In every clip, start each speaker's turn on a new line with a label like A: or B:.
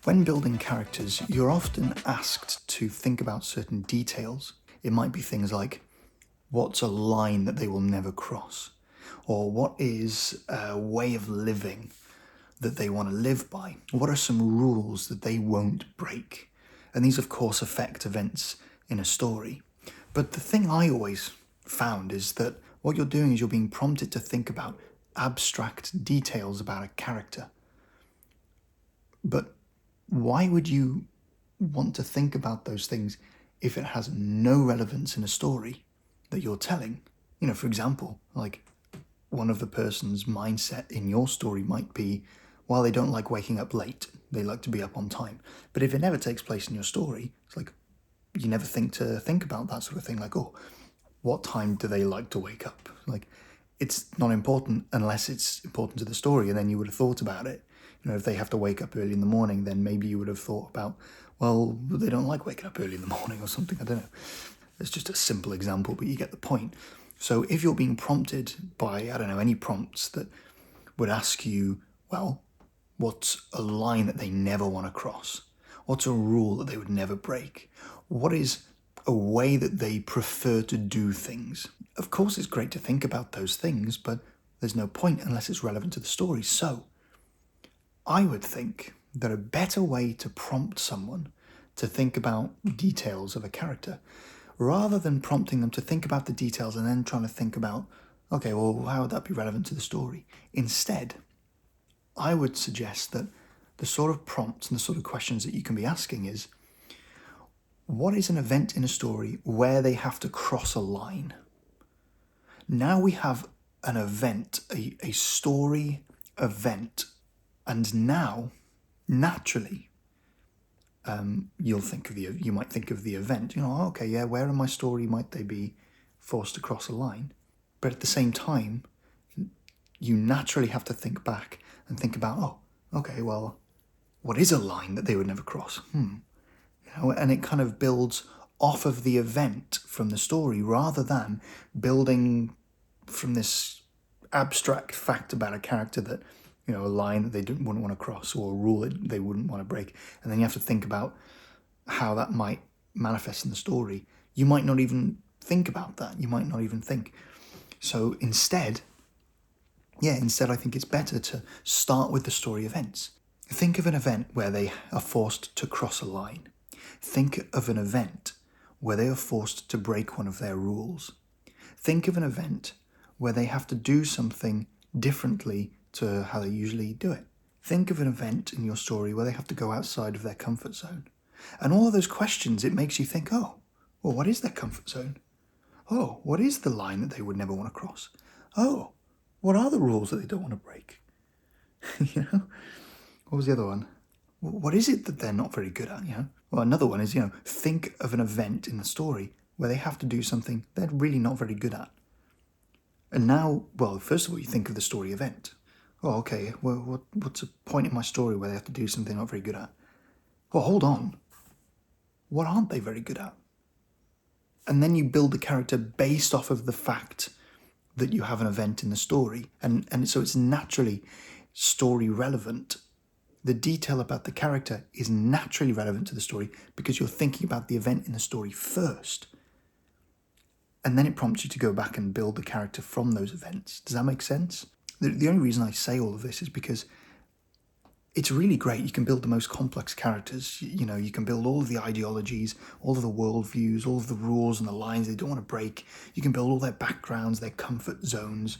A: When building characters, you're often asked to think about certain details. It might be things like, what's a line that they will never cross? Or what is a way of living that they want to live by? What are some rules that they won't break? And these, of course, affect events in a story. But the thing I always found is that what you're doing is you're being prompted to think about abstract details about a character. But why would you want to think about those things if it has no relevance in a story that you're telling? You know, for example, like one of the person's mindset in your story might be, while they don't like waking up late, they like to be up on time. But if it never takes place in your story, it's like you never think about that sort of thing. Like, oh, what time do they like to wake up? Like, it's not important unless it's important to the story, and then you would have thought about it. You know, if they have to wake up early in the morning, then maybe you would have thought about, well, they don't like waking up early in the morning or something. I don't know. It's just a simple example, but you get the point. So if you're being prompted by, I don't know, any prompts that would ask you, well, what's a line that they never want to cross? What's a rule that they would never break? What is a way that they prefer to do things? Of course, it's great to think about those things, but there's no point unless it's relevant to the story. So I would think that a better way to prompt someone to think about details of a character, rather than prompting them to think about the details and then trying to think about, okay, well, how would that be relevant to the story? Instead, I would suggest that the sort of prompts and the sort of questions that you can be asking is, what is an event in a story where they have to cross a line? Now we have an event, a story event, and now, naturally, you might think of the event, okay, yeah, where in my story might they be forced to cross a line? But at the same time, you naturally have to think back and think about, oh, okay, well, what is a line that they would never cross? And it kind of builds off of the event from the story rather than building from this abstract fact about a character that, a line that they wouldn't want to cross or a rule that they wouldn't want to break. And then you have to think about how that might manifest in the story. You might not even think about that. You might not even think. So instead, I think it's better to start with the story events. Think of an event where they are forced to cross a line. Think of an event where they are forced to break one of their rules. Think of an event where they have to do something differently to how they usually do it. Think of an event in your story where they have to go outside of their comfort zone. And all of those questions, it makes you think, oh, well, what is their comfort zone? Oh, what is the line that they would never want to cross? Oh, what are the rules that they don't want to break? What was the other one? What is it that they're not very good at, Well, another one is, think of an event in the story where they have to do something they're really not very good at. And now, well, first of all, you think of the story event. Oh, okay, well, what's a point in my story where they have to do something they're not very good at? Well, hold on. What aren't they very good at? And then you build the character based off of the fact that you have an event in the story. And so it's naturally story relevant. The detail about the character is naturally relevant to the story because you're thinking about the event in the story first. And then it prompts you to go back and build the character from those events. Does that make sense? The only reason I say all of this is because it's really great. You can build the most complex characters. You can build all of the ideologies, all of the worldviews, all of the rules and the lines they don't want to break. You can build all their backgrounds, their comfort zones,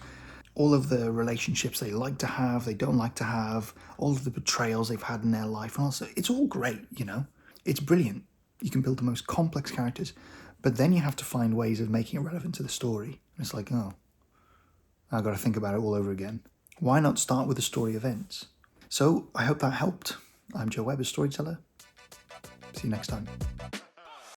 A: all of the relationships they like to have, they don't like to have, all of the betrayals they've had in their life. And also, it's all great, It's brilliant. You can build the most complex characters, but then you have to find ways of making it relevant to the story. And it's like, oh, I've got to think about it all over again. Why not start with the story events? So I hope that helped. I'm Joe Webb, a storyteller. See you next time.